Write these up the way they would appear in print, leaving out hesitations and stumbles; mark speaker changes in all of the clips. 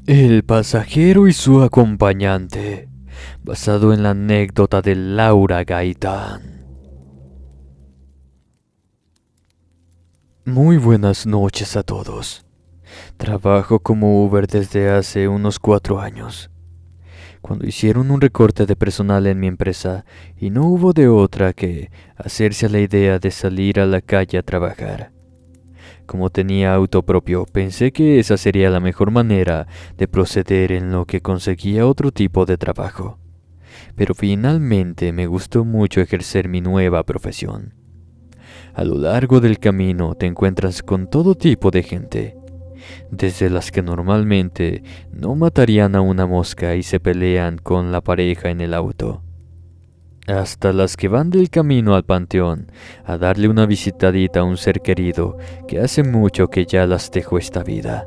Speaker 1: El pasajero y su acompañante, basado en la anécdota de Laura Gaitán. Muy buenas noches a todos. Trabajo como Uber desde hace unos 4 años. Cuando hicieron un recorte de personal en mi empresa y no hubo de otra que hacerse a la idea de salir a la calle a trabajar. Como tenía auto propio, pensé que esa sería la mejor manera de proceder en lo que conseguía otro tipo de trabajo. Pero finalmente me gustó mucho ejercer mi nueva profesión. A lo largo del camino te encuentras con todo tipo de gente, desde las que normalmente no matarían a una mosca y se pelean con la pareja en el auto, hasta las que van del camino al panteón a darle una visitadita a un ser querido que hace mucho que ya las dejó esta vida.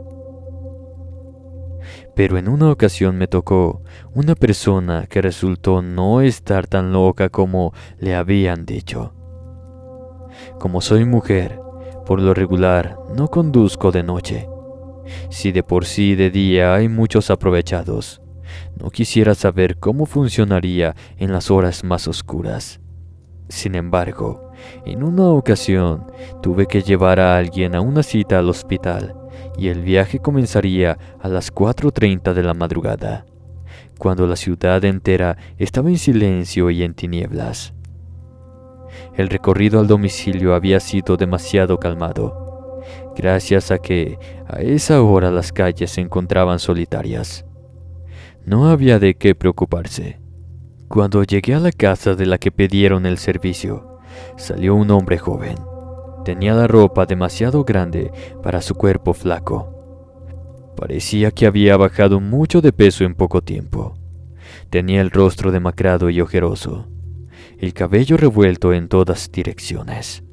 Speaker 1: Pero en una ocasión me tocó una persona que resultó no estar tan loca como le habían dicho. Como soy mujer, por lo regular no conduzco de noche. Si de por sí de día hay muchos aprovechados, no quisiera saber cómo funcionaría en las horas más oscuras. Sin embargo, en una ocasión tuve que llevar a alguien a una cita al hospital y el viaje comenzaría a las 4:30 de la madrugada, cuando la ciudad entera estaba en silencio y en tinieblas. El recorrido al domicilio había sido demasiado calmado, gracias a que a esa hora las calles se encontraban solitarias. No había de qué preocuparse. Cuando llegué a la casa de la que pidieron el servicio, salió un hombre joven. Tenía la ropa demasiado grande para su cuerpo flaco. Parecía que había bajado mucho de peso en poco tiempo. Tenía el rostro demacrado y ojeroso, el cabello revuelto en todas direcciones.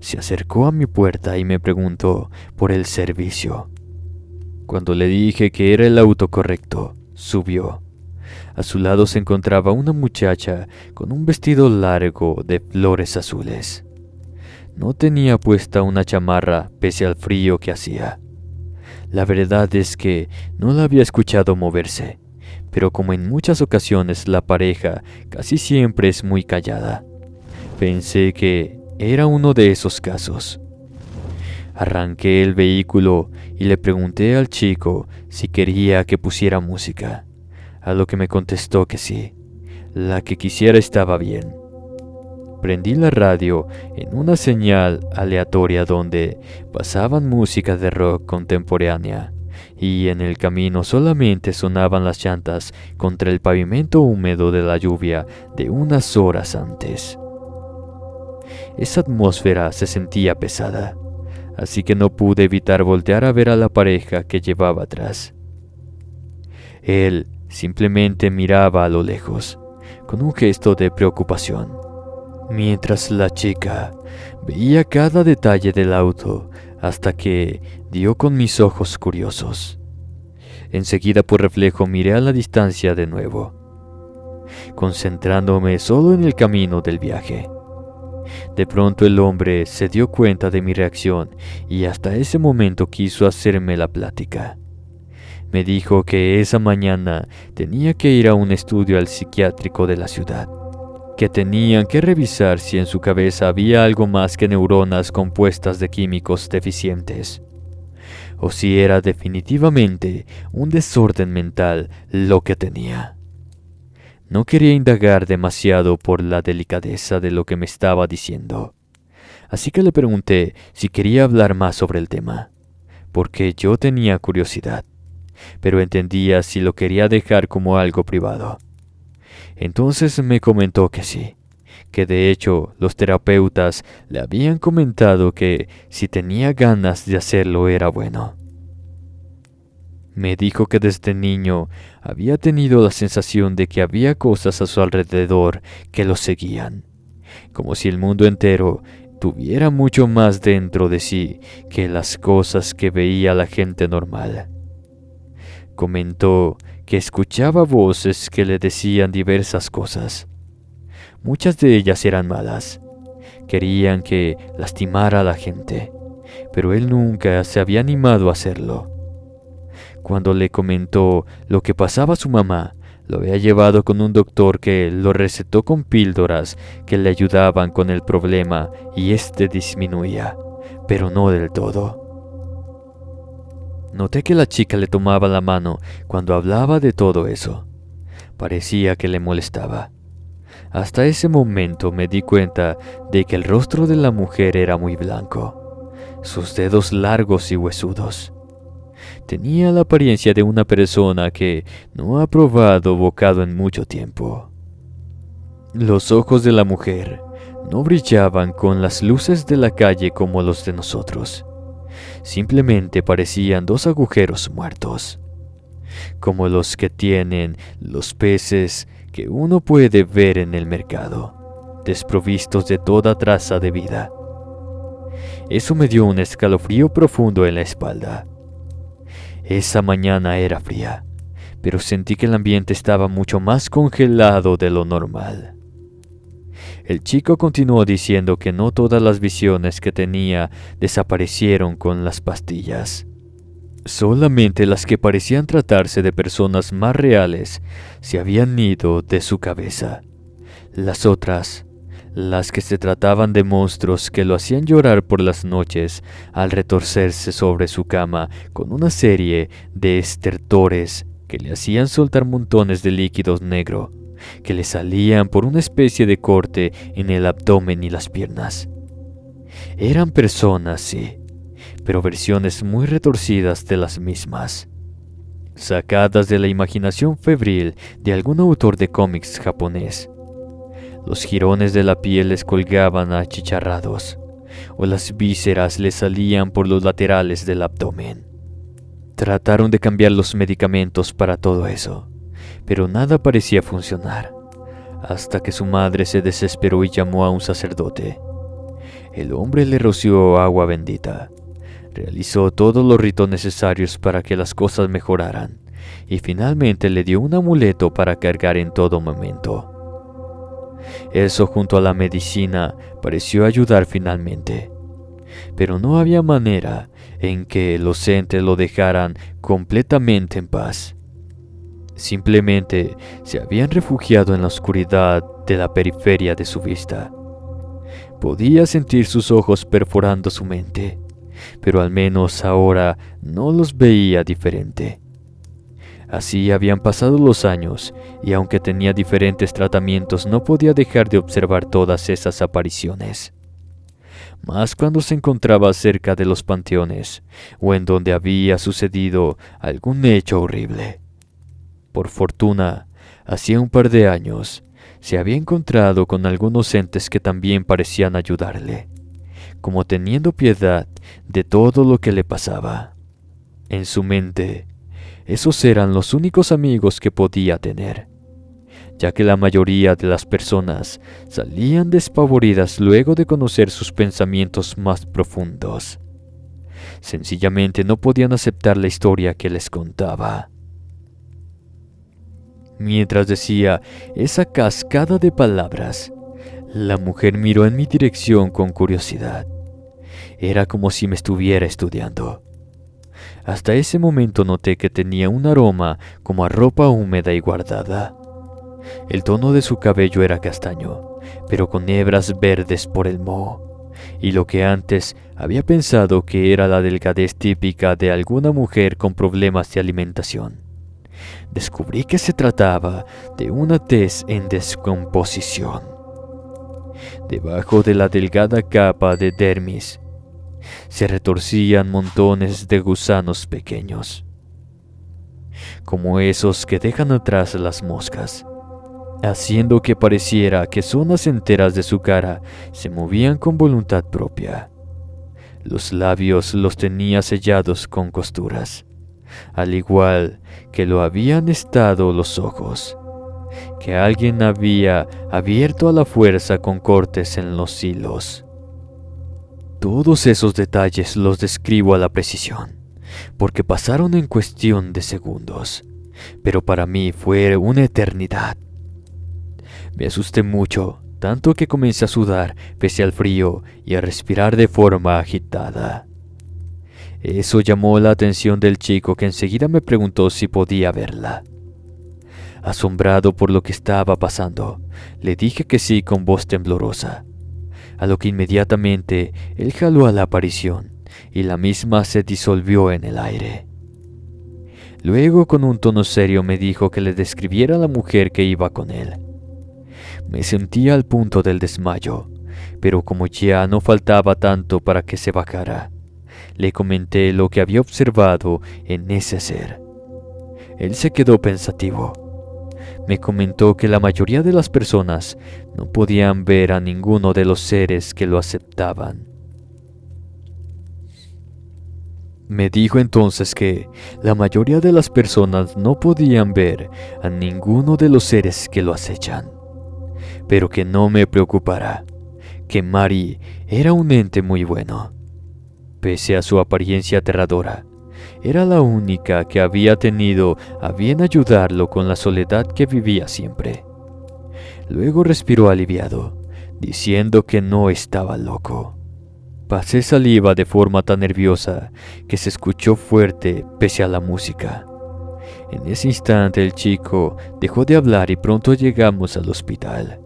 Speaker 1: Se acercó a mi puerta y me preguntó por el servicio. Cuando le dije que era el auto correcto, subió. A su lado se encontraba una muchacha con un vestido largo de flores azules. No tenía puesta una chamarra pese al frío que hacía. La verdad es que no la había escuchado moverse, pero como en muchas ocasiones la pareja casi siempre es muy callada, pensé que era uno de esos casos. Arranqué el vehículo y le pregunté al chico si quería que pusiera música, a lo que me contestó que sí, la que quisiera estaba bien. Prendí la radio en una señal aleatoria donde pasaban música de rock contemporánea, y en el camino solamente sonaban las llantas contra el pavimento húmedo de la lluvia de unas horas antes. Esa atmósfera se sentía pesada, así que no pude evitar voltear a ver a la pareja que llevaba atrás. Él simplemente miraba a lo lejos, con un gesto de preocupación, mientras la chica veía cada detalle del auto hasta que dio con mis ojos curiosos. Enseguida por reflejo miré a la distancia de nuevo, concentrándome solo en el camino del viaje. De pronto el hombre se dio cuenta de mi reacción y hasta ese momento quiso hacerme la plática. Me dijo que esa mañana tenía que ir a un estudio al psiquiátrico de la ciudad, que tenían que revisar si en su cabeza había algo más que neuronas compuestas de químicos deficientes, o si era definitivamente un desorden mental lo que tenía. No quería indagar demasiado por la delicadeza de lo que me estaba diciendo, así que le pregunté si quería hablar más sobre el tema, porque yo tenía curiosidad, pero entendía si lo quería dejar como algo privado. Entonces me comentó que sí, que de hecho los terapeutas le habían comentado que si tenía ganas de hacerlo era bueno. Me dijo que desde niño había tenido la sensación de que había cosas a su alrededor que lo seguían, como si el mundo entero tuviera mucho más dentro de sí que las cosas que veía la gente normal. Comentó que escuchaba voces que le decían diversas cosas. Muchas de ellas eran malas. Querían que lastimara a la gente, pero él nunca se había animado a hacerlo. Cuando le comentó lo que pasaba a su mamá, lo había llevado con un doctor que lo recetó con píldoras que le ayudaban con el problema y este disminuía, pero no del todo. Noté que la chica le tomaba la mano cuando hablaba de todo eso. Parecía que le molestaba. Hasta ese momento me di cuenta de que el rostro de la mujer era muy blanco, sus dedos largos y huesudos. Tenía la apariencia de una persona que no ha probado bocado en mucho tiempo. Los ojos de la mujer no brillaban con las luces de la calle como los de nosotros. Simplemente parecían dos agujeros muertos, como los que tienen los peces que uno puede ver en el mercado, desprovistos de toda traza de vida. Eso me dio un escalofrío profundo en la espalda. Esa mañana era fría, pero sentí que el ambiente estaba mucho más congelado de lo normal. El chico continuó diciendo que no todas las visiones que tenía desaparecieron con las pastillas. Solamente las que parecían tratarse de personas más reales se habían ido de su cabeza. Las otras, las que se trataban de monstruos que lo hacían llorar por las noches al retorcerse sobre su cama con una serie de estertores que le hacían soltar montones de líquidos negro que le salían por una especie de corte en el abdomen y las piernas. Eran personas, sí, pero versiones muy retorcidas de las mismas, sacadas de la imaginación febril de algún autor de cómics japonés. Los jirones de la piel les colgaban achicharrados, o las vísceras les salían por los laterales del abdomen. Trataron de cambiar los medicamentos para todo eso, pero nada parecía funcionar, hasta que su madre se desesperó y llamó a un sacerdote. El hombre le roció agua bendita, realizó todos los ritos necesarios para que las cosas mejoraran, y finalmente le dio un amuleto para cargar en todo momento. Eso junto a la medicina pareció ayudar finalmente, pero no había manera en que los entes lo dejaran completamente en paz. Simplemente se habían refugiado en la oscuridad de la periferia de su vista. Podía sentir sus ojos perforando su mente, pero al menos ahora no los veía diferente. Así habían pasado los años, y aunque tenía diferentes tratamientos, no podía dejar de observar todas esas apariciones. Más cuando se encontraba cerca de los panteones, o en donde había sucedido algún hecho horrible. Por fortuna, hacía un par de años, se había encontrado con algunos entes que también parecían ayudarle, como teniendo piedad de todo lo que le pasaba. En su mente, esos eran los únicos amigos que podía tener, ya que la mayoría de las personas salían despavoridas luego de conocer sus pensamientos más profundos. Sencillamente no podían aceptar la historia que les contaba. Mientras decía esa cascada de palabras, la mujer miró en mi dirección con curiosidad. Era como si me estuviera estudiando. Hasta ese momento noté que tenía un aroma como a ropa húmeda y guardada. El tono de su cabello era castaño, pero con hebras verdes por el moho, y lo que antes había pensado que era la delgadez típica de alguna mujer con problemas de alimentación, descubrí que se trataba de una tez en descomposición. Debajo de la delgada capa de dermis se retorcían montones de gusanos pequeños, como esos que dejan atrás las moscas, haciendo que pareciera que zonas enteras de su cara se movían con voluntad propia. Los labios los tenía sellados con costuras, al igual que lo habían estado los ojos, que alguien había abierto a la fuerza con cortes en los hilos. Todos esos detalles los describo a la precisión, porque pasaron en cuestión de segundos, pero para mí fue una eternidad. Me asusté mucho, tanto que comencé a sudar pese al frío y a respirar de forma agitada. Eso llamó la atención del chico, que enseguida me preguntó si podía verla. Asombrado por lo que estaba pasando, le dije que sí con voz temblorosa, a lo que inmediatamente él jaló a la aparición y la misma se disolvió en el aire. Luego, con un tono serio, me dijo que le describiera a la mujer que iba con él. Me sentía al punto del desmayo, pero como ya no faltaba tanto para que se bajara, le comenté lo que había observado en ese ser. Él se quedó pensativo. Me comentó que la mayoría de las personas no podían ver a ninguno de los seres que lo aceptaban. Me dijo entonces que la mayoría de las personas no podían ver a ninguno de los seres que lo acechan, pero que no me preocupara, que Mari era un ente muy bueno. Pese a su apariencia aterradora, era la única que había tenido a bien ayudarlo con la soledad que vivía siempre. Luego respiró aliviado, diciendo que no estaba loco. Pasé saliva de forma tan nerviosa que se escuchó fuerte pese a la música. En ese instante el chico dejó de hablar y pronto llegamos al hospital.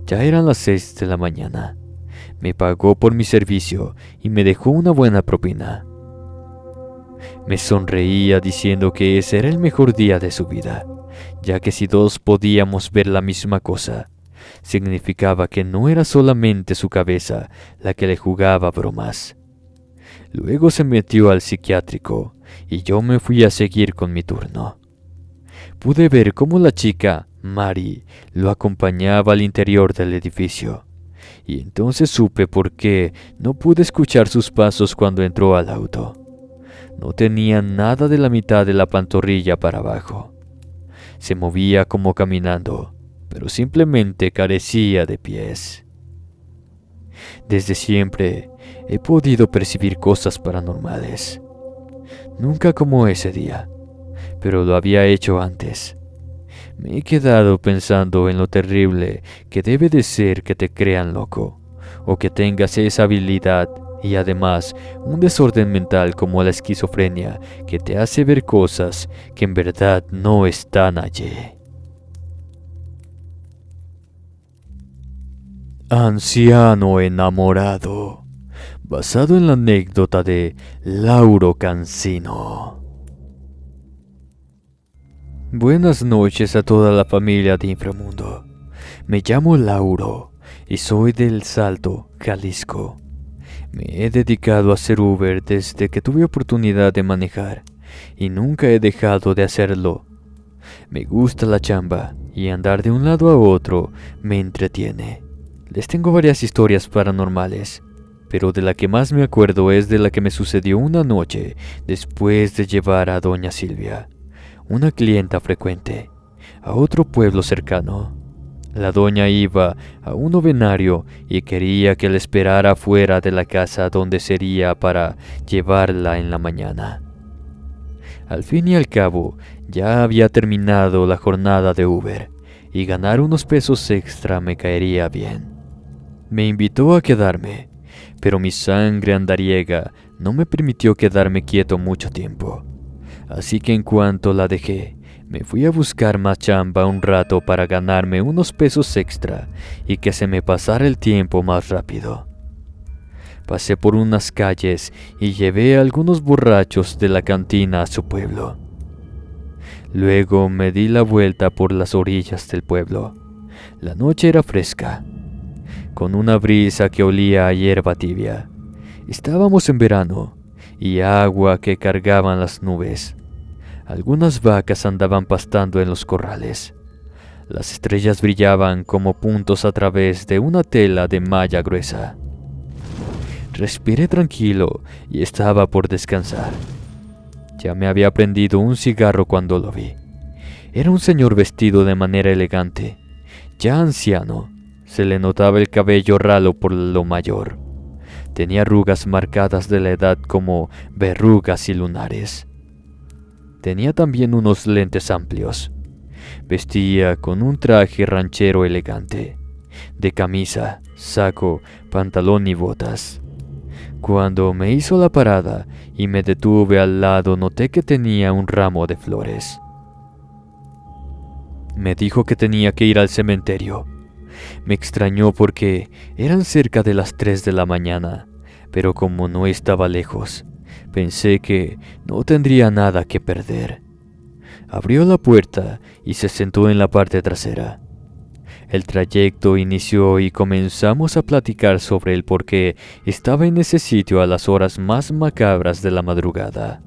Speaker 1: Ya eran las 6 de la mañana. Me pagó por mi servicio y me dejó una buena propina. Me sonreía diciendo que ese era el mejor día de su vida, ya que si dos podíamos ver la misma cosa, significaba que no era solamente su cabeza la que le jugaba bromas. Luego se metió al psiquiátrico y yo me fui a seguir con mi turno. Pude ver cómo la chica, Mari, lo acompañaba al interior del edificio, y entonces supe por qué no pude escuchar sus pasos cuando entró al auto. No tenía nada de la mitad de la pantorrilla para abajo. Se movía como caminando, pero simplemente carecía de pies. Desde siempre he podido percibir cosas paranormales. Nunca como ese día, pero lo había hecho antes. Me he quedado pensando en lo terrible que debe de ser que te crean loco, o que tengas esa habilidad y además un desorden mental como la esquizofrenia que te hace ver cosas que en verdad no están allí. Anciano enamorado, basado en la anécdota de Lauro Cancino. Buenas noches a toda la familia de Inframundo. Me llamo Lauro y soy del Salto, Jalisco. Me he dedicado a ser Uber desde que tuve oportunidad de manejar y nunca he dejado de hacerlo. Me gusta la chamba y andar de un lado a otro me entretiene. Les tengo varias historias paranormales, pero de la que más me acuerdo es de la que me sucedió una noche después de llevar a doña Silvia, una clienta frecuente, a otro pueblo cercano. La doña iba a un novenario y quería que la esperara fuera de la casa donde sería para llevarla en la mañana. Al fin y al cabo, ya había terminado la jornada de Uber y ganar unos pesos extra me caería bien. Me invitó a quedarme, pero mi sangre andariega no me permitió quedarme quieto mucho tiempo. Así que en cuanto la dejé, me fui a buscar más chamba un rato para ganarme unos pesos extra y que se me pasara el tiempo más rápido. Pasé por unas calles y llevé a algunos borrachos de la cantina a su pueblo. Luego me di la vuelta por las orillas del pueblo. La noche era fresca, con una brisa que olía a hierba tibia. Estábamos en verano y agua que cargaban las nubes. Algunas vacas andaban pastando en los corrales. Las estrellas brillaban como puntos a través de una tela de malla gruesa. Respiré tranquilo y estaba por descansar. Ya me había prendido un cigarro cuando lo vi. Era un señor vestido de manera elegante, ya anciano. Se le notaba el cabello ralo por lo mayor. Tenía arrugas marcadas de la edad como verrugas y lunares. Tenía también unos lentes amplios. Vestía con un traje ranchero elegante, de camisa, saco, pantalón y botas. Cuando me hizo la parada y me detuve al lado, noté que tenía un ramo de flores. Me dijo que tenía que ir al cementerio. Me extrañó porque eran cerca de las 3 de la mañana, pero como no estaba lejos, pensé que no tendría nada que perder. Abrió la puerta y se sentó en la parte trasera. El trayecto inició y comenzamos a platicar sobre el por qué estaba en ese sitio a las horas más macabras de la madrugada.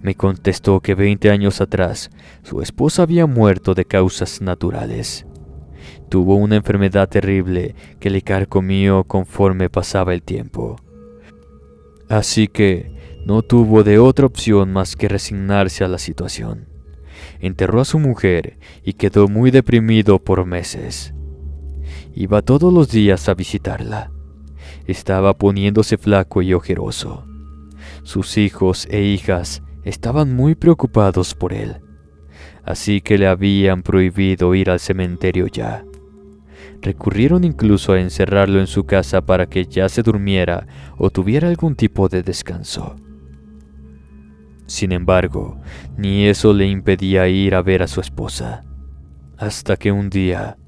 Speaker 1: Me contestó que 20 años atrás su esposa había muerto de causas naturales. Tuvo una enfermedad terrible que le carcomió conforme pasaba el tiempo. Así que no tuvo de otra opción más que resignarse a la situación. Enterró a su mujer y quedó muy deprimido por meses. Iba todos los días a visitarla. Estaba poniéndose flaco y ojeroso. Sus hijos e hijas estaban muy preocupados por él, así que le habían prohibido ir al cementerio ya. Recurrieron incluso a encerrarlo en su casa para que ya se durmiera o tuviera algún tipo de descanso. Sin embargo, ni eso le impedía ir a ver a su esposa, hasta que un día,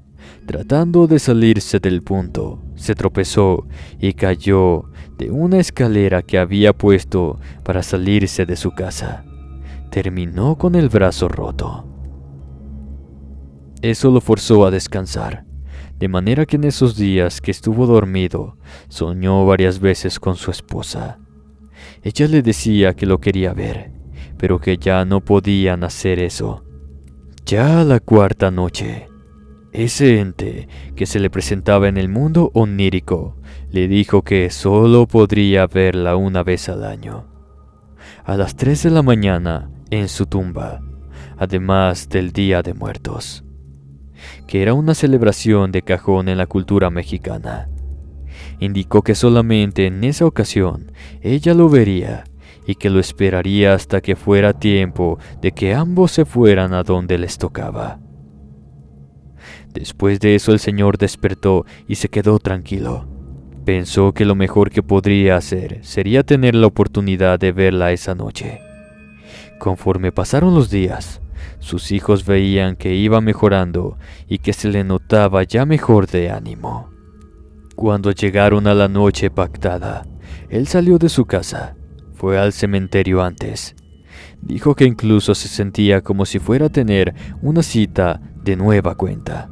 Speaker 1: tratando de salirse del punto, se tropezó y cayó de una escalera que había puesto para salirse de su casa. Terminó con el brazo roto. Eso lo forzó a descansar, de manera que en esos días que estuvo dormido, soñó varias veces con su esposa. Ella le decía que lo quería ver, pero que ya no podían hacer eso. Ya a la 4ª noche, ese ente que se le presentaba en el mundo onírico le dijo que solo podría verla una vez al año, a las 3 de la mañana en su tumba, además del Día de Muertos, que era una celebración de cajón en la cultura mexicana. Indicó que solamente en esa ocasión ella lo vería y que lo esperaría hasta que fuera tiempo de que ambos se fueran a donde les tocaba. Después de eso el señor despertó y se quedó tranquilo. Pensó que lo mejor que podría hacer sería tener la oportunidad de verla esa noche. Conforme pasaron los días, sus hijos veían que iba mejorando y que se le notaba ya mejor de ánimo. Cuando llegaron a la noche pactada, él salió de su casa, fue al cementerio antes. Dijo que incluso se sentía como si fuera a tener una cita de nueva cuenta,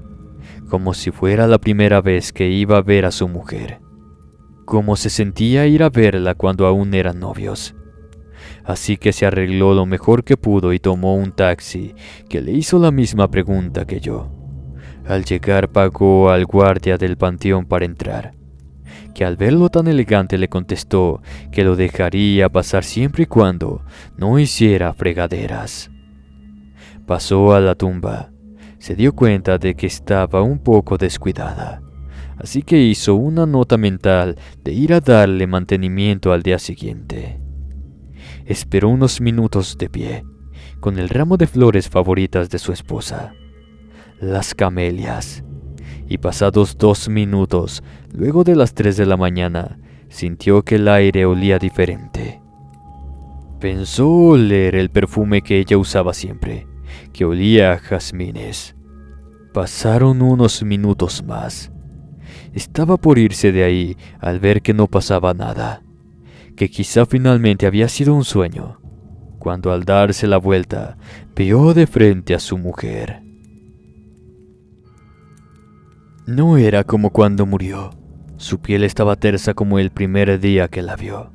Speaker 1: como si fuera la primera vez que iba a ver a su mujer, como se sentía ir a verla cuando aún eran novios. Así que se arregló lo mejor que pudo y tomó un taxi que le hizo la misma pregunta que yo. Al llegar pagó al guardia del panteón para entrar, que al verlo tan elegante le contestó que lo dejaría pasar siempre y cuando no hiciera fregaderas. Pasó a la tumba, se dio cuenta de que estaba un poco descuidada, así que hizo una nota mental de ir a darle mantenimiento al día siguiente. Esperó unos minutos de pie, con el ramo de flores favoritas de su esposa, las camelias, y pasados 2 minutos, luego de las 3 de la mañana, sintió que el aire olía diferente. Pensó oler el perfume que ella usaba siempre, que olía a jazmines. Pasaron unos minutos más. Estaba por irse de ahí al ver que no pasaba nada, que quizá finalmente había sido un sueño, cuando al darse la vuelta, vio de frente a su mujer. No era como cuando murió. Su piel estaba tersa como el primer día que la vio.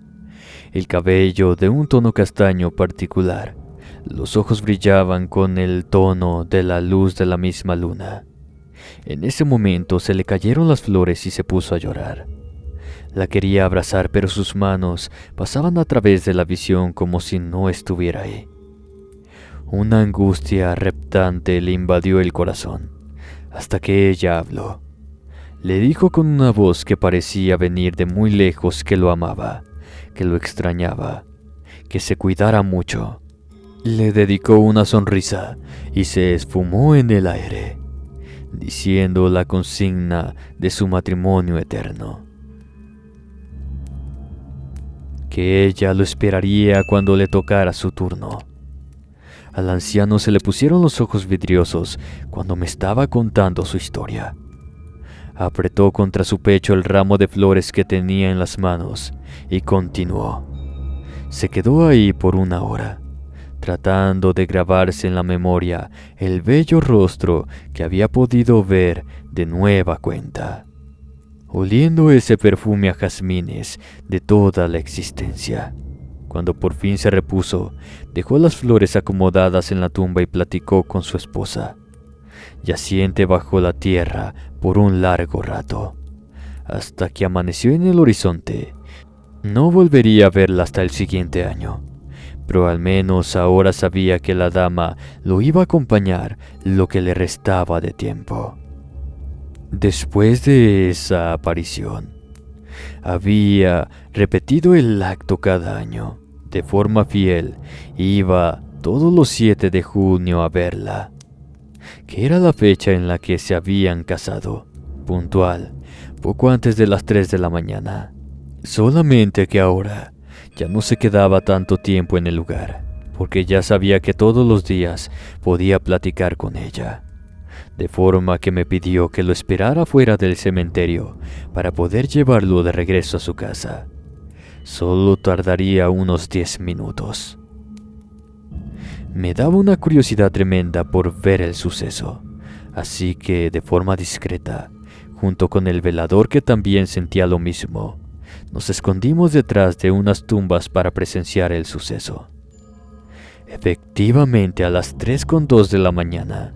Speaker 1: El cabello de un tono castaño particular. Los ojos brillaban con el tono de la luz de la misma luna. En ese momento se le cayeron las flores y se puso a llorar. La quería abrazar, pero sus manos pasaban a través de la visión como si no estuviera ahí. Una angustia reptante le invadió el corazón, hasta que ella habló. Le dijo con una voz que parecía venir de muy lejos que lo amaba, que lo extrañaba, que se cuidara mucho. Le dedicó una sonrisa y se esfumó en el aire, diciendo la consigna de su matrimonio eterno. que ella lo esperaría cuando le tocara su turno. Al anciano se le pusieron los ojos vidriosos cuando me estaba contando su historia. Apretó contra su pecho el ramo de flores que tenía en las manos y continuó. Se quedó ahí por 1 hora, tratando de grabarse en la memoria el bello rostro que había podido ver de nueva cuenta, oliendo ese perfume a jazmines de toda la existencia. Cuando por fin se repuso, dejó las flores acomodadas en la tumba y platicó con su esposa, yaciente bajo la tierra por un largo rato, hasta que amaneció en el horizonte. No volvería a verla hasta el siguiente año, pero al menos ahora sabía que la dama lo iba a acompañar lo que le restaba de tiempo. Después de esa aparición, había repetido el acto cada año, de forma fiel. Iba todos los 7 de junio a verla, que era la fecha en la que se habían casado, puntual, poco antes de las 3 de la mañana. Solamente que ahora ya no se quedaba tanto tiempo en el lugar, porque ya sabía que todos los días podía platicar con ella, de forma que me pidió que lo esperara fuera del cementerio para poder llevarlo de regreso a su casa. Solo tardaría unos 10 minutos. Me daba una curiosidad tremenda por ver el suceso, así que de forma discreta, junto con el velador que también sentía lo mismo, nos escondimos detrás de unas tumbas para presenciar el suceso. Efectivamente, a las 3:02 de la mañana,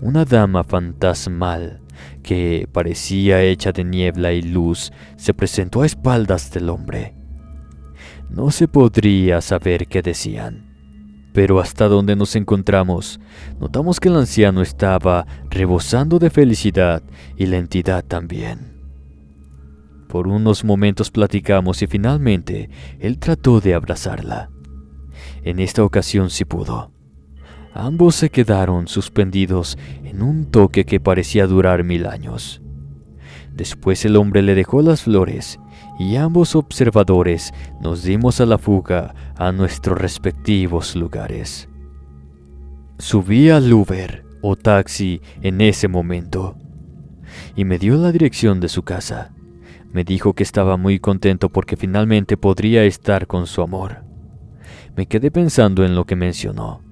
Speaker 1: una dama fantasmal, que parecía hecha de niebla y luz, se presentó a espaldas del hombre. No se podría saber qué decían, pero hasta donde nos encontramos, notamos que el anciano estaba rebosando de felicidad y la entidad también. Por unos momentos platicamos y finalmente él trató de abrazarla. En esta ocasión sí pudo. Ambos se quedaron suspendidos en un toque que parecía durar 1000 años. Después el hombre le dejó las flores y ambos observadores nos dimos a la fuga a nuestros respectivos lugares. Subí al Uber o taxi en ese momento y me dio la dirección de su casa. Me dijo que estaba muy contento porque finalmente podría estar con su amor. Me quedé pensando en lo que mencionó,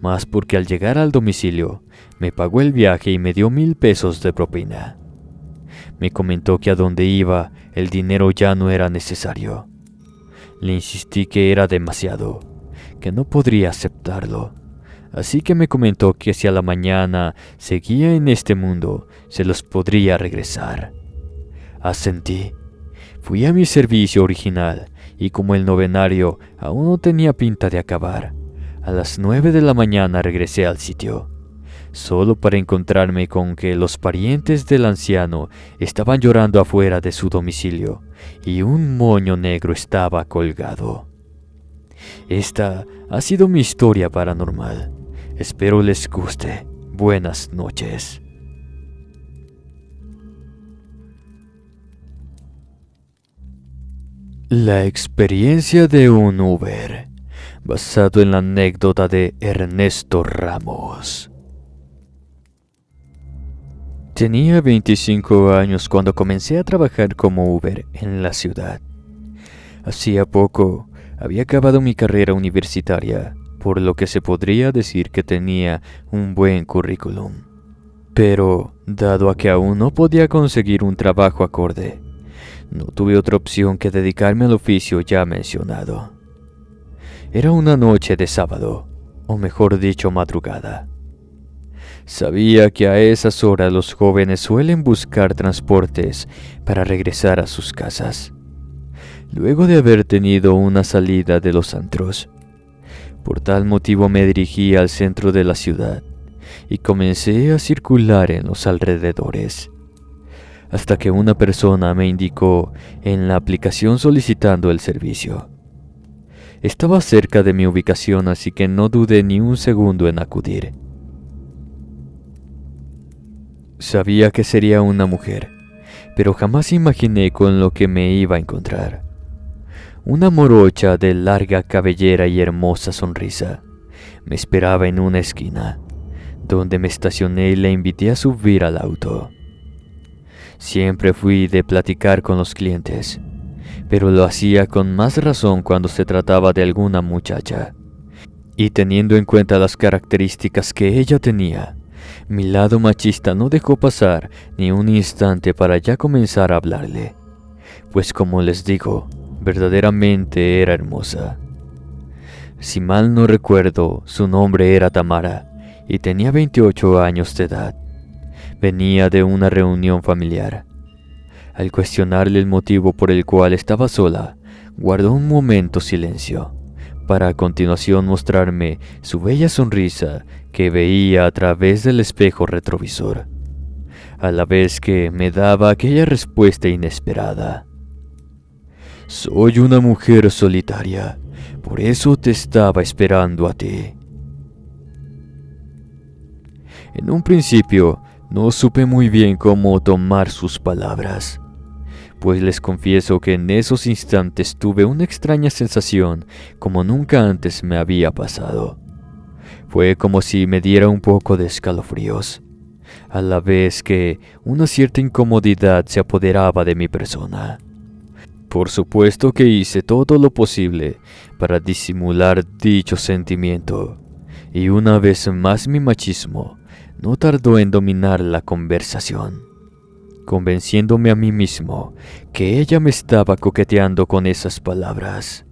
Speaker 1: más porque al llegar al domicilio me pagó el viaje y me dio 1000 pesos de propina. Me comentó que a donde iba el dinero ya no era necesario. Le insistí que era demasiado, que no podría aceptarlo. Así que me comentó que si a la mañana seguía en este mundo, se los podría regresar. Asentí. Fui a mi servicio original y como el novenario aún no tenía pinta de acabar, a las 9 de la mañana regresé al sitio, solo para encontrarme con que los parientes del anciano estaban llorando afuera de su domicilio y un moño negro estaba colgado. Esta ha sido mi historia paranormal. Espero les guste. Buenas noches. La experiencia de un Uber, basado en la anécdota de Ernesto Ramos. Tenía 25 años cuando comencé a trabajar como Uber en la ciudad. Hacía poco había acabado mi carrera universitaria, por lo que se podría decir que tenía un buen currículum. Pero, dado a que aún no podía conseguir un trabajo acorde, no tuve otra opción que dedicarme al oficio ya mencionado. Era una noche de sábado, o mejor dicho, madrugada. Sabía que a esas horas los jóvenes suelen buscar transportes para regresar a sus casas, luego de haber tenido una salida de los antros. Por tal motivo me dirigí al centro de la ciudad y comencé a circular en los alrededores, hasta que una persona me indicó en la aplicación solicitando el servicio. Estaba cerca de mi ubicación, así que no dudé ni un segundo en acudir. Sabía que sería una mujer, pero jamás imaginé con lo que me iba a encontrar. Una morocha de larga cabellera y hermosa sonrisa me esperaba en una esquina, donde me estacioné y le invité a subir al auto. Siempre fui de platicar con los clientes, pero lo hacía con más razón cuando se trataba de alguna muchacha. Y teniendo en cuenta las características que ella tenía, mi lado machista no dejó pasar ni un instante para ya comenzar a hablarle, pues como les digo, verdaderamente era hermosa. Si mal no recuerdo, su nombre era Tamara y tenía 28 años de edad. Venía de una reunión familiar. Al cuestionarle el motivo por el cual estaba sola, guardó un momento silencio, para a continuación mostrarme su bella sonrisa que veía a través del espejo retrovisor, a la vez que me daba aquella respuesta inesperada. Soy una mujer solitaria, por eso te estaba esperando a ti. En un principio, no supe muy bien cómo tomar sus palabras, pues les confieso que en esos instantes tuve una extraña sensación como nunca antes me había pasado. Fue como si me diera un poco de escalofríos, a la vez que una cierta incomodidad se apoderaba de mi persona. Por supuesto que hice todo lo posible para disimular dicho sentimiento, y una vez más mi machismo no tardó en dominar la conversación, convenciéndome a mí mismo que ella me estaba coqueteando con esas palabras.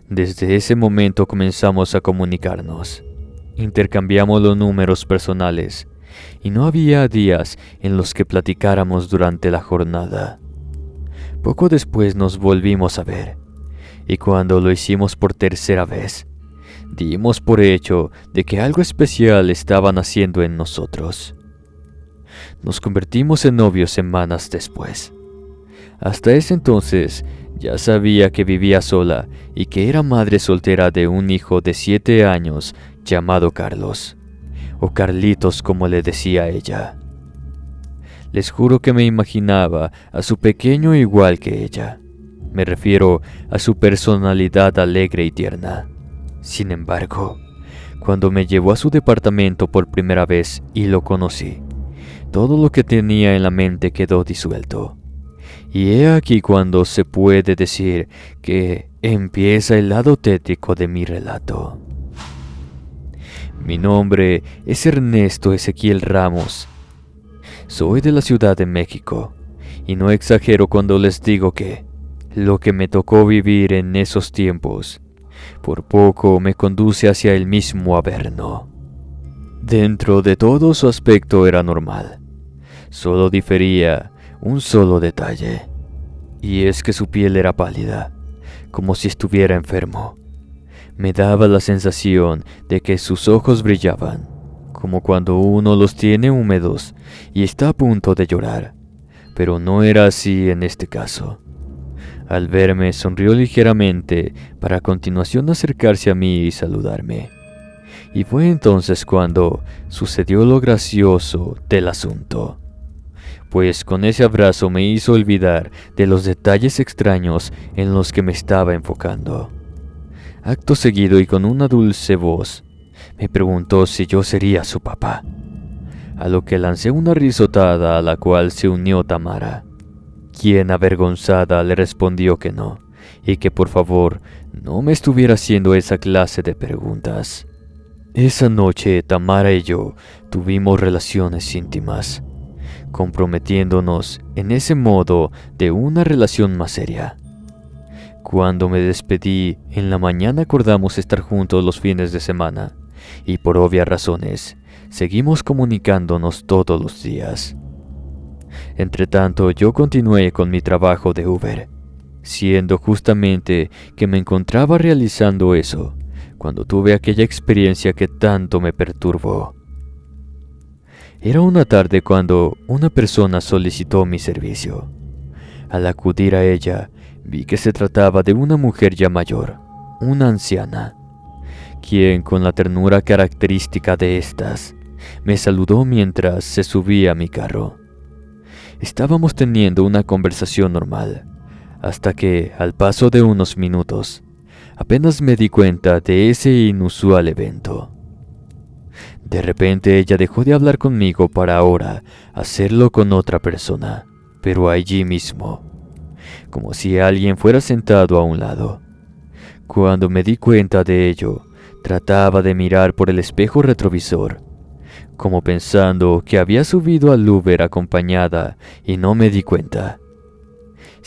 Speaker 1: Desde ese momento comenzamos a comunicarnos, intercambiamos los números personales, y no había días en los que platicáramos durante la jornada. Poco después nos volvimos a ver, y cuando lo hicimos por tercera vez, dimos por hecho de que algo especial estaba naciendo en nosotros. Nos convertimos en novios semanas después. Hasta ese entonces ya sabía que vivía sola y que era madre soltera de un hijo de 7 años llamado Carlos, o Carlitos como le decía ella. Les juro que me imaginaba a su pequeño igual que ella. Me refiero a su personalidad alegre y tierna. Sin embargo, cuando me llevó a su departamento por primera vez y lo conocí, todo lo que tenía en la mente quedó disuelto. Y he aquí cuando se puede decir que empieza el lado tétrico de mi relato. Mi nombre es Ernesto Ezequiel Ramos. Soy de la Ciudad de México, y no exagero cuando les digo que lo que me tocó vivir en esos tiempos, por poco me conduce hacia el mismo Averno. Dentro de todo su aspecto era normal, solo difería un solo detalle, y es que su piel era pálida, como si estuviera enfermo. Me daba la sensación de que sus ojos brillaban, como cuando uno los tiene húmedos y está a punto de llorar, pero no era así en este caso. Al verme sonrió ligeramente para a continuación acercarse a mí y saludarme. Y fue entonces cuando sucedió lo gracioso del asunto, pues con ese abrazo me hizo olvidar de los detalles extraños en los que me estaba enfocando. Acto seguido y con una dulce voz, me preguntó si yo sería su papá, a lo que lancé una risotada a la cual se unió Tamara, quien avergonzada le respondió que no, y que por favor no me estuviera haciendo esa clase de preguntas. Esa noche Tamara y yo tuvimos relaciones íntimas, comprometiéndonos en ese modo de una relación más seria. Cuando me despedí, en la mañana acordamos estar juntos los fines de semana, y por obvias razones, seguimos comunicándonos todos los días. Entretanto, yo continué con mi trabajo de Uber, siendo justamente que me encontraba realizando eso, cuando tuve aquella experiencia que tanto me perturbó. Era una tarde cuando una persona solicitó mi servicio. Al acudir a ella, vi que se trataba de una mujer ya mayor, una anciana, quien con la ternura característica de estas, me saludó mientras se subía a mi carro. Estábamos teniendo una conversación normal, hasta que, al paso de unos minutos, apenas me di cuenta de ese inusual evento. De repente ella dejó de hablar conmigo para ahora hacerlo con otra persona, pero allí mismo, como si alguien fuera sentado a un lado. Cuando me di cuenta de ello, trataba de mirar por el espejo retrovisor, como pensando que había subido al Uber acompañada y no me di cuenta.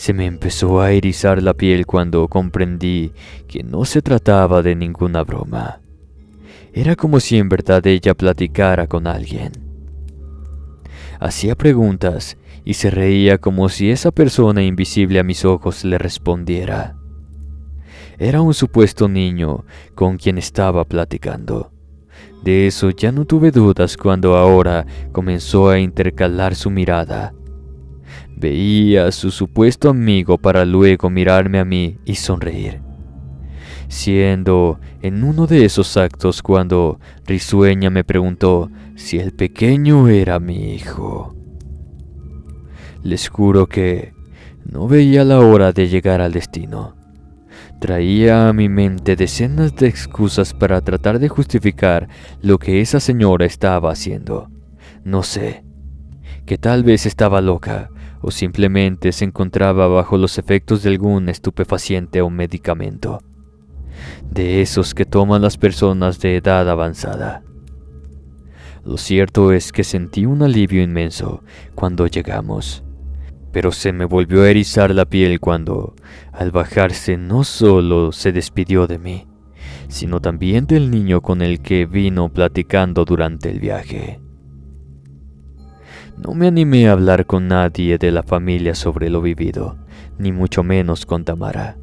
Speaker 1: Se me empezó a erizar la piel cuando comprendí que no se trataba de ninguna broma. Era como si en verdad ella platicara con alguien. Hacía preguntas y se reía como si esa persona invisible a mis ojos le respondiera. Era un supuesto niño con quien estaba platicando. De eso ya no tuve dudas cuando ahora comenzó a intercalar su mirada. Veía a su supuesto amigo para luego mirarme a mí y sonreír. Siendo en uno de esos actos cuando risueña me preguntó si el pequeño era mi hijo. Les juro que no veía la hora de llegar al destino. Traía a mi mente decenas de excusas para tratar de justificar lo que esa señora estaba haciendo. No sé, que tal vez estaba loca o simplemente se encontraba bajo los efectos de algún estupefaciente o medicamento, de esos que toman las personas de edad avanzada. Lo cierto es que sentí un alivio inmenso cuando llegamos, pero se me volvió a erizar la piel cuando, al bajarse, no solo se despidió de mí, sino también del niño con el que vino platicando durante el viaje. No me animé a hablar con nadie de la familia sobre lo vivido, ni mucho menos con Tamara,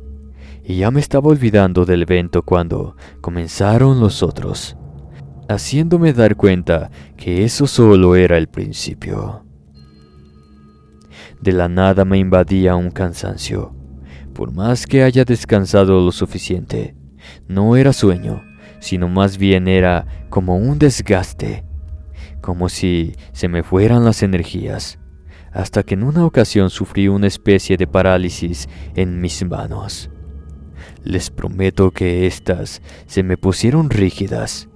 Speaker 1: y ya me estaba olvidando del evento cuando comenzaron los otros, haciéndome dar cuenta que eso solo era el principio. De la nada me invadía un cansancio. Por más que haya descansado lo suficiente, no era sueño, sino más bien era como un desgaste, como si se me fueran las energías, hasta que en una ocasión sufrí una especie de parálisis en mis manos. Les prometo que estas se me pusieron rígidas,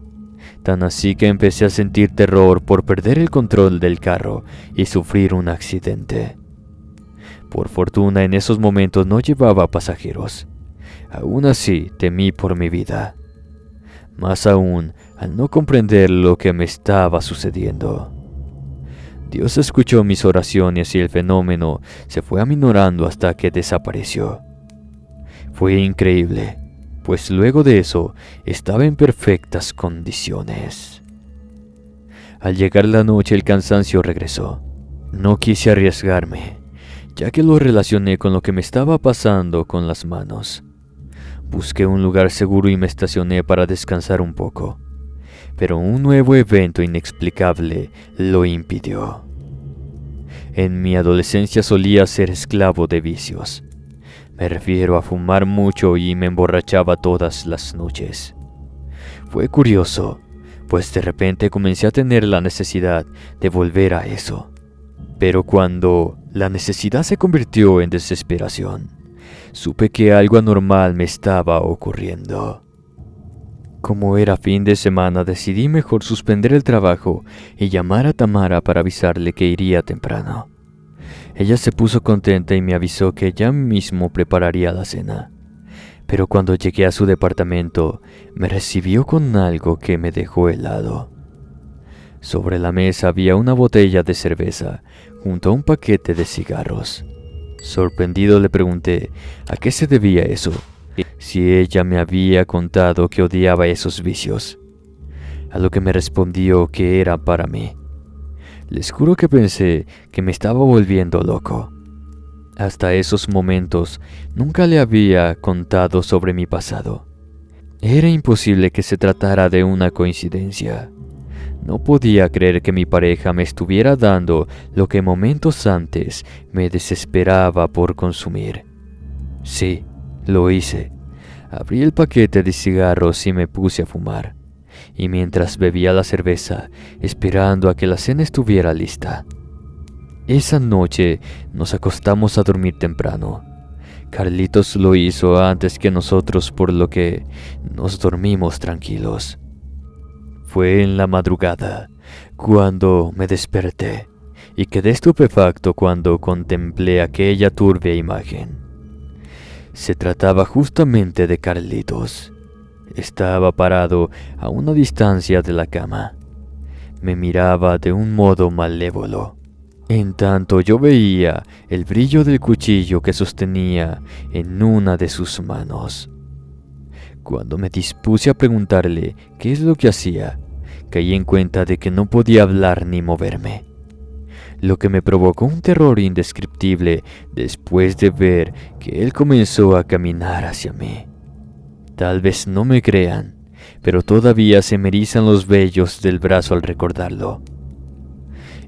Speaker 1: tan así que empecé a sentir terror por perder el control del carro y sufrir un accidente. Por fortuna en esos momentos no llevaba pasajeros. Aún así temí por mi vida, más aún al no comprender lo que me estaba sucediendo. Dios escuchó mis oraciones y el fenómeno se fue aminorando hasta que desapareció. Fue increíble, pues luego de eso estaba en perfectas condiciones. Al llegar la noche el cansancio regresó. No quise arriesgarme, ya que lo relacioné con lo que me estaba pasando con las manos. Busqué un lugar seguro y me estacioné para descansar un poco, pero un nuevo evento inexplicable lo impidió. En mi adolescencia solía ser esclavo de vicios. Me refiero a fumar mucho y me emborrachaba todas las noches. Fue curioso, pues de repente comencé a tener la necesidad de volver a eso. Pero cuando la necesidad se convirtió en desesperación, supe que algo anormal me estaba ocurriendo. Como era fin de semana, decidí mejor suspender el trabajo y llamar a Tamara para avisarle que iría temprano. Ella se puso contenta y me avisó que ya mismo prepararía la cena. Pero cuando llegué a su departamento, me recibió con algo que me dejó helado. Sobre la mesa había una botella de cerveza junto a un paquete de cigarros. Sorprendido le pregunté a qué se debía eso, si ella me había contado que odiaba esos vicios, a lo que me respondió que era para mí. Les juro que pensé que me estaba volviendo loco. Hasta esos momentos nunca le había contado sobre mi pasado. Era imposible que se tratara de una coincidencia. No podía creer que mi pareja me estuviera dando lo que momentos antes me desesperaba por consumir. Sí, lo hice. Abrí el paquete de cigarros y me puse a fumar. Y mientras bebía la cerveza, esperando a que la cena estuviera lista. Esa noche nos acostamos a dormir temprano. Carlitos lo hizo antes que nosotros, por lo que nos dormimos tranquilos. Fue en la madrugada cuando me desperté y quedé estupefacto cuando contemplé aquella turbia imagen. Se trataba justamente de Carlitos. Estaba parado a una distancia de la cama. Me miraba de un modo malévolo. En tanto yo veía el brillo del cuchillo que sostenía en una de sus manos. Cuando me dispuse a preguntarle qué es lo que hacía, caí en cuenta de que no podía hablar ni moverme, lo que me provocó un terror indescriptible después de ver que él comenzó a caminar hacia mí. Tal vez no me crean, pero todavía se me erizan los vellos del brazo al recordarlo.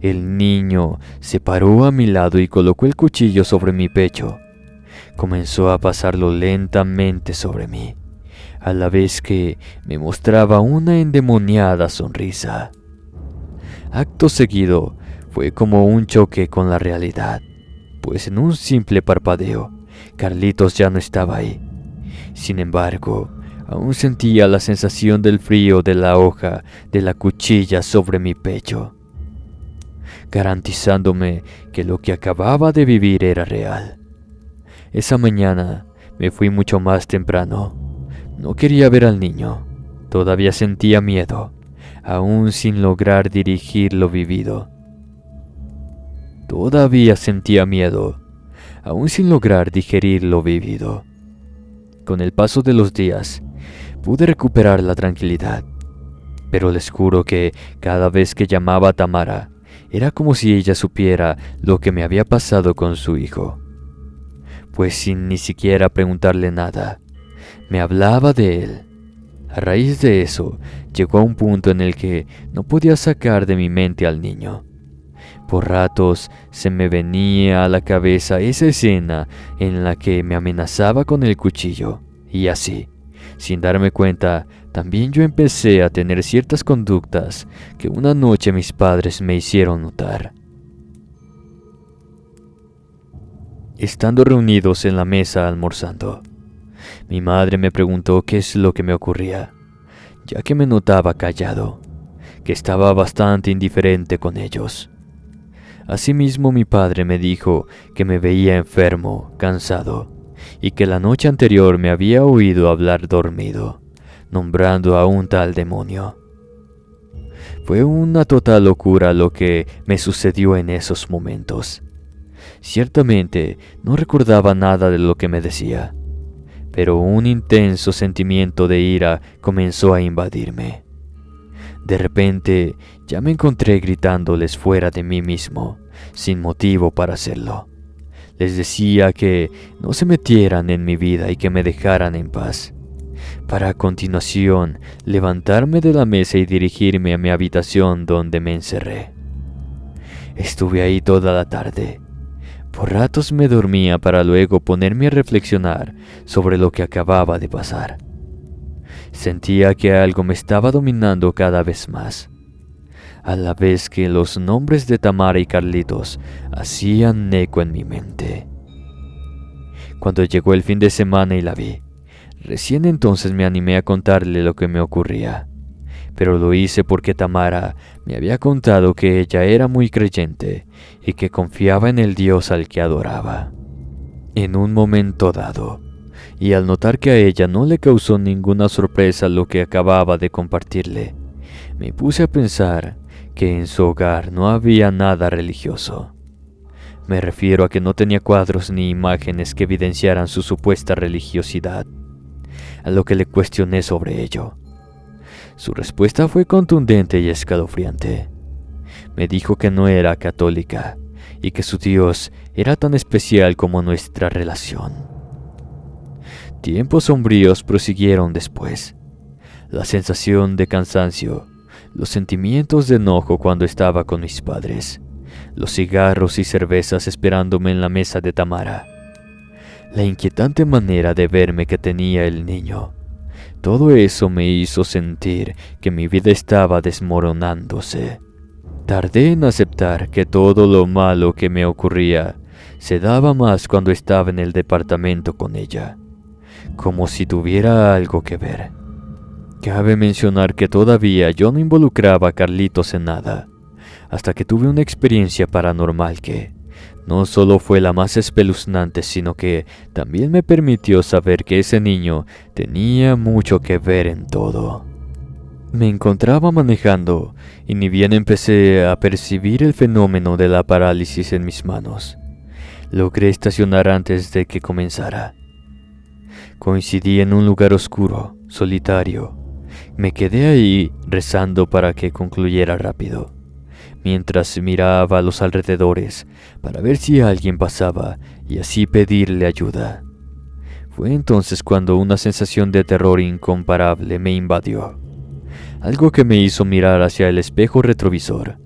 Speaker 1: El niño se paró a mi lado y colocó el cuchillo sobre mi pecho. Comenzó a pasarlo lentamente sobre mí, a la vez que me mostraba una endemoniada sonrisa. Acto seguido, fue como un choque con la realidad, pues en un simple parpadeo, Carlitos ya no estaba ahí. Sin embargo, aún sentía la sensación del frío de la hoja de la cuchilla sobre mi pecho, garantizándome que lo que acababa de vivir era real. Esa mañana me fui mucho más temprano. No quería ver al niño. Todavía sentía miedo, aún sin lograr dirigir lo vivido. Todavía sentía miedo, aún sin lograr digerir lo vivido. Con el paso de los días, pude recuperar la tranquilidad, pero les juro que cada vez que llamaba a Tamara, era como si ella supiera lo que me había pasado con su hijo, pues sin ni siquiera preguntarle nada, me hablaba de él. A raíz de eso, llegó a un punto en el que no podía sacar de mi mente al niño. Por ratos se me venía a la cabeza esa escena en la que me amenazaba con el cuchillo, y así, sin darme cuenta, también yo empecé a tener ciertas conductas que una noche mis padres me hicieron notar. Estando reunidos en la mesa almorzando, mi madre me preguntó qué es lo que me ocurría, ya que me notaba callado, que estaba bastante indiferente con ellos. Asimismo, mi padre me dijo que me veía enfermo, cansado, y que la noche anterior me había oído hablar dormido, nombrando a un tal demonio. Fue una total locura lo que me sucedió en esos momentos. Ciertamente no recordaba nada de lo que me decía, pero un intenso sentimiento de ira comenzó a invadirme. De repente ya me encontré gritándoles fuera de mí mismo, sin motivo para hacerlo. Les decía que no se metieran en mi vida y que me dejaran en paz, para a continuación levantarme de la mesa y dirigirme a mi habitación donde me encerré. Estuve ahí toda la tarde. Por ratos me dormía para luego ponerme a reflexionar sobre lo que acababa de pasar. Sentía que algo me estaba dominando cada vez más, a la vez que los nombres de Tamara y Carlitos hacían eco en mi mente. Cuando llegó el fin de semana y la vi, recién entonces me animé a contarle lo que me ocurría, pero lo hice porque Tamara me había contado que ella era muy creyente y que confiaba en el Dios al que adoraba. En un momento dado, y al notar que a ella no le causó ninguna sorpresa lo que acababa de compartirle, me puse a pensar que en su hogar no había nada religioso. Me refiero a que no tenía cuadros ni imágenes que evidenciaran su supuesta religiosidad, a lo que le cuestioné sobre ello. Su respuesta fue contundente y escalofriante. Me dijo que no era católica y que su Dios era tan especial como nuestra relación. Tiempos sombríos prosiguieron después. La sensación de cansancio, los sentimientos de enojo cuando estaba con mis padres, los cigarros y cervezas esperándome en la mesa de Tamara, la inquietante manera de verme que tenía el niño. Todo eso me hizo sentir que mi vida estaba desmoronándose. Tardé en aceptar que todo lo malo que me ocurría se daba más cuando estaba en el departamento con ella, como si tuviera algo que ver. Cabe mencionar que todavía yo no involucraba a Carlitos en nada, hasta que tuve una experiencia paranormal que no solo fue la más espeluznante, sino que también me permitió saber que ese niño tenía mucho que ver en todo. Me encontraba manejando y ni bien empecé a percibir el fenómeno de la parálisis en mis manos. Logré estacionar antes de que comenzara. Coincidí en un lugar oscuro, solitario. Me quedé ahí rezando para que concluyera rápido, mientras miraba a los alrededores para ver si alguien pasaba y así pedirle ayuda. Fue entonces cuando una sensación de terror incomparable me invadió, algo que me hizo mirar hacia el espejo retrovisor,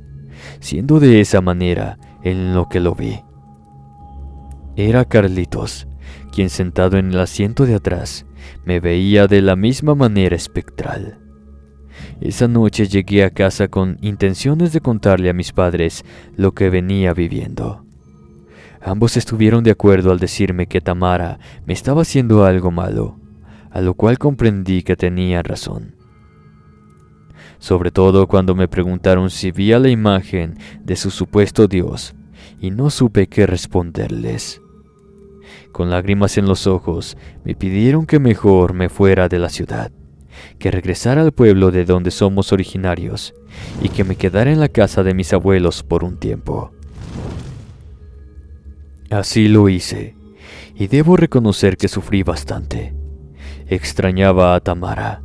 Speaker 1: siendo de esa manera en lo que lo vi. Era Carlitos, quien sentado en el asiento de atrás me veía de la misma manera espectral. Esa noche llegué a casa con intenciones de contarle a mis padres lo que venía viviendo. Ambos estuvieron de acuerdo al decirme que Tamara me estaba haciendo algo malo, a lo cual comprendí que tenían razón. Sobre todo cuando me preguntaron si veía la imagen de su supuesto Dios, y no supe qué responderles. Con lágrimas en los ojos, me pidieron que mejor me fuera de la ciudad, que regresara al pueblo de donde somos originarios y que me quedara en la casa de mis abuelos por un tiempo. Así lo hice, y debo reconocer que sufrí bastante. Extrañaba a Tamara.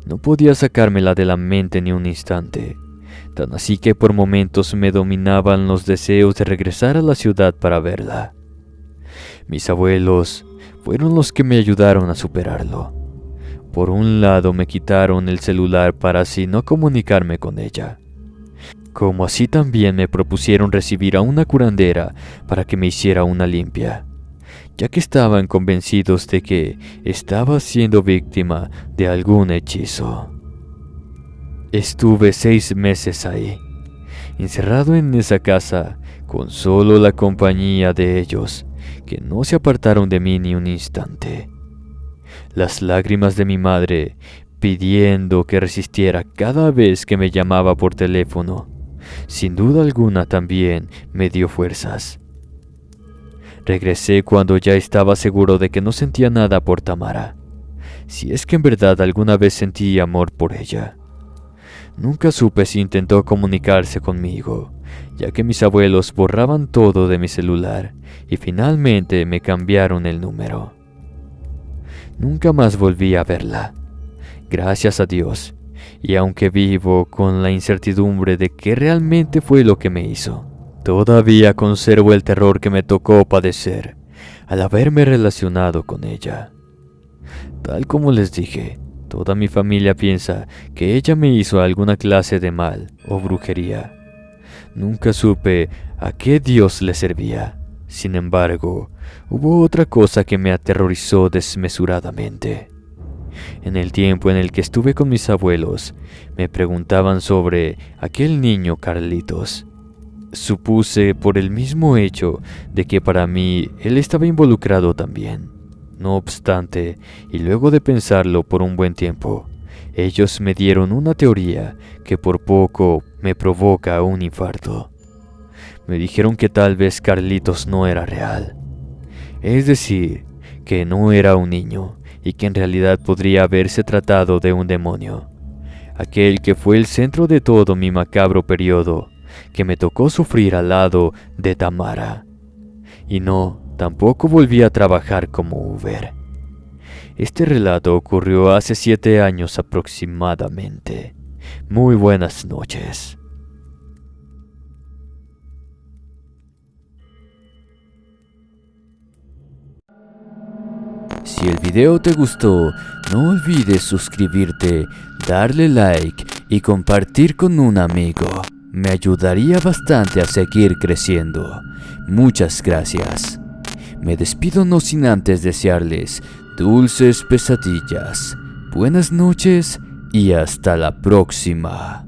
Speaker 1: No podía sacármela de la mente ni un instante, tan así que por momentos me dominaban los deseos de regresar a la ciudad para verla. Mis abuelos fueron los que me ayudaron a superarlo. Por un lado me quitaron el celular para así no comunicarme con ella, como así también me propusieron recibir a una curandera para que me hiciera una limpia, ya que estaban convencidos de que estaba siendo víctima de algún hechizo. Estuve 6 meses ahí, encerrado en esa casa, con solo la compañía de ellos, que no se apartaron de mí ni un instante. Las lágrimas de mi madre, pidiendo que resistiera cada vez que me llamaba por teléfono, sin duda alguna también me dio fuerzas. Regresé cuando ya estaba seguro de que no sentía nada por Tamara, si es que en verdad alguna vez sentí amor por ella. Nunca supe si intentó comunicarse conmigo, ya que mis abuelos borraban todo de mi celular y finalmente me cambiaron el número. Nunca más volví a verla, gracias a Dios, y aunque vivo con la incertidumbre de qué realmente fue lo que me hizo, todavía conservo el terror que me tocó padecer al haberme relacionado con ella. Tal como les dije, toda mi familia piensa que ella me hizo alguna clase de mal o brujería. Nunca supe a qué Dios le servía. Sin embargo, hubo otra cosa que me aterrorizó desmesuradamente. En el tiempo en el que estuve con mis abuelos, me preguntaban sobre aquel niño Carlitos. Supuse por el mismo hecho de que para mí él estaba involucrado también. No obstante, y luego de pensarlo por un buen tiempo, ellos me dieron una teoría que por poco me provoca un infarto. Me dijeron que tal vez Carlitos no era real. Es decir, que no era un niño y que en realidad podría haberse tratado de un demonio. Aquel que fue el centro de todo mi macabro periodo, que me tocó sufrir al lado de Tamara. Y no, tampoco volví a trabajar como Uber. Este relato ocurrió hace 7 años aproximadamente. Muy buenas noches. Si el video te gustó, no olvides suscribirte, darle like y compartir con un amigo. Me ayudaría bastante a seguir creciendo. Muchas gracias. Me despido no sin antes desearles dulces pesadillas, buenas noches y hasta la próxima.